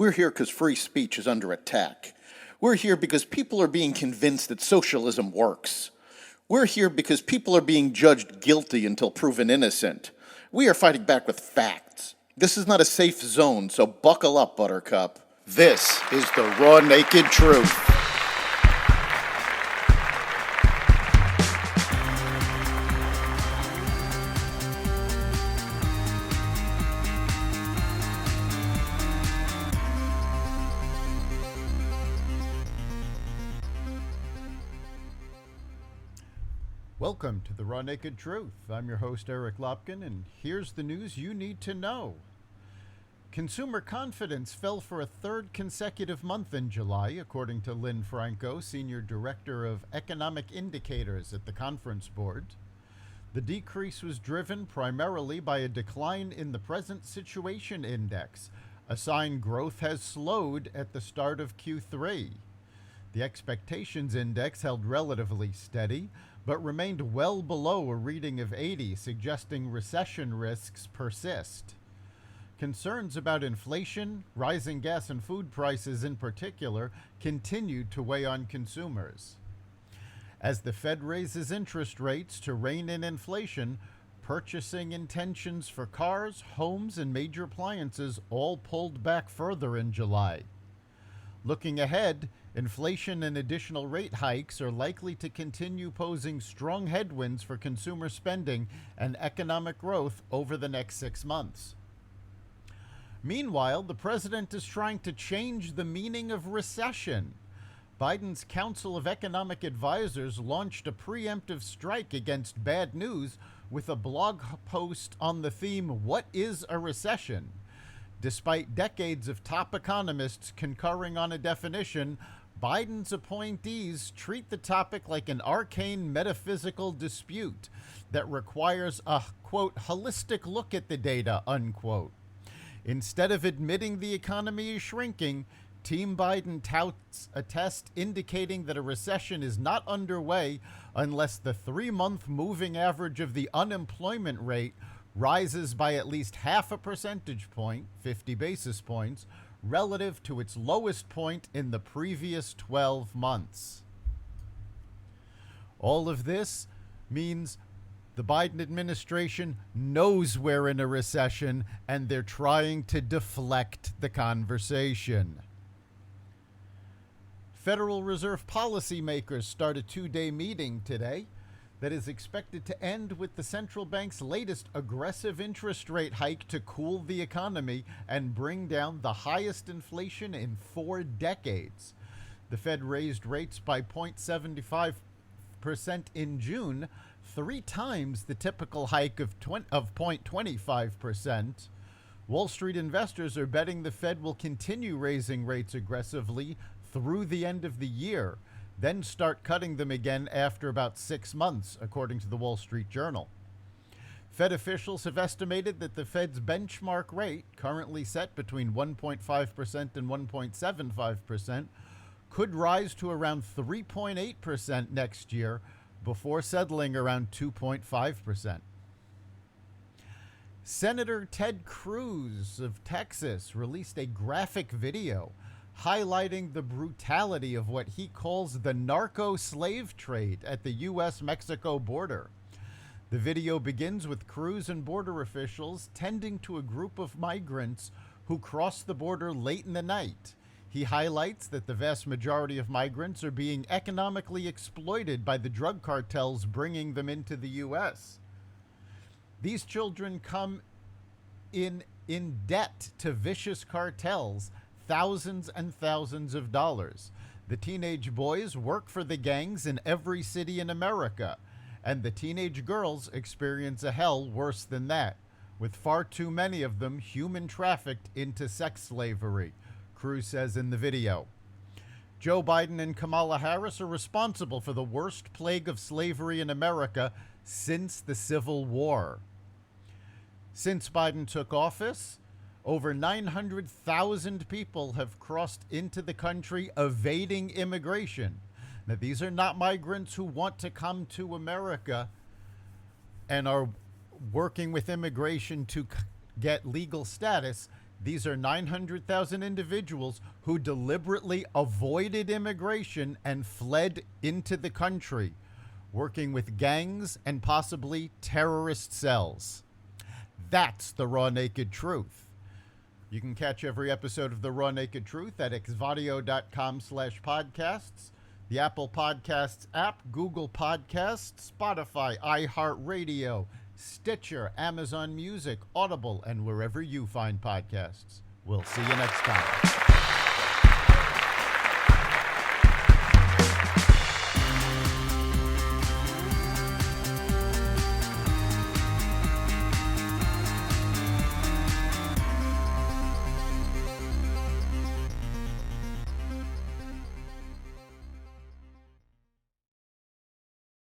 We're here because free speech is under attack. We're here because people are being convinced that socialism works. We're here because people are being judged guilty until proven innocent. We are fighting back with facts. This is not a safe zone, so buckle up, Buttercup. This is the raw, naked truth. Welcome to the Raw Naked Truth. I'm your host, Eric Lopkin, and here's the news you need to know. Consumer confidence fell for a third consecutive month in July, according to Lynn Franco, Senior Director of Economic Indicators at the Conference Board. The decrease was driven primarily by a decline in the Present Situation Index, a sign growth has slowed at the start of Q3. The Expectations Index held relatively steady, but remained well below a reading of 80, suggesting recession risks persist. Concerns about inflation, rising gas and food prices in particular, continued to weigh on consumers. As the Fed raises interest rates to rein in inflation, purchasing intentions for cars, homes, and major appliances all pulled back further in July. Looking ahead, inflation and additional rate hikes are likely to continue posing strong headwinds for consumer spending and economic growth over the next 6 months. Meanwhile, the president is trying to change the meaning of recession. Biden's Council of Economic Advisors launched a preemptive strike against bad news with a blog post on the theme, "What is a recession?" Despite decades of top economists concurring on a definition, Biden's appointees treat the topic like an arcane metaphysical dispute that requires a, quote, holistic look at the data, unquote. Instead of admitting the economy is shrinking, Team Biden touts a test indicating that a recession is not underway unless the 3-month moving average of the unemployment rate rises by at least half a percentage point, 50 basis points, relative to its lowest point in the previous 12 months. All of this means the Biden administration knows we're in a recession and they're trying to deflect the conversation. Federal Reserve policymakers start a 2-day meeting today that is expected to end with the central bank's latest aggressive interest rate hike to cool the economy and bring down the highest inflation in 4 decades. The Fed raised rates by 0.75% in June, 3 times the typical hike of 0.25%. Wall Street investors are betting the Fed will continue raising rates aggressively through the end of the year, then start cutting them again after about 6 months, according to the Wall Street Journal. Fed officials have estimated that the Fed's benchmark rate, currently set between 1.5% and 1.75%, could rise to around 3.8% next year before settling around 2.5%. Senator Ted Cruz of Texas released a graphic video highlighting the brutality of what he calls the narco-slave trade at the U.S.-Mexico border. The video begins with Cruz and border officials tending to a group of migrants who cross the border late in the night. He highlights that the vast majority of migrants are being economically exploited by the drug cartels bringing them into the U.S. These children come in debt to vicious cartels, thousands and thousands of dollars. The teenage boys work for the gangs in every city in America, and the teenage girls experience a hell worse than that, with far too many of them human trafficked into sex slavery, Cruz says in the video. Joe Biden and Kamala Harris are responsible for the worst plague of slavery in America since the Civil War. Since Biden took office, over 900,000 people have crossed into the country evading immigration. Now, these are not migrants who want to come to America and are working with immigration to get legal status. These are 900,000 individuals who deliberately avoided immigration and fled into the country, working with gangs and possibly terrorist cells. That's the raw naked truth. You can catch every episode of The Raw Naked Truth at xvadio.com/podcasts, the Apple Podcasts app, Google Podcasts, Spotify, iHeartRadio, Stitcher, Amazon Music, Audible, and wherever you find podcasts. We'll see you next time.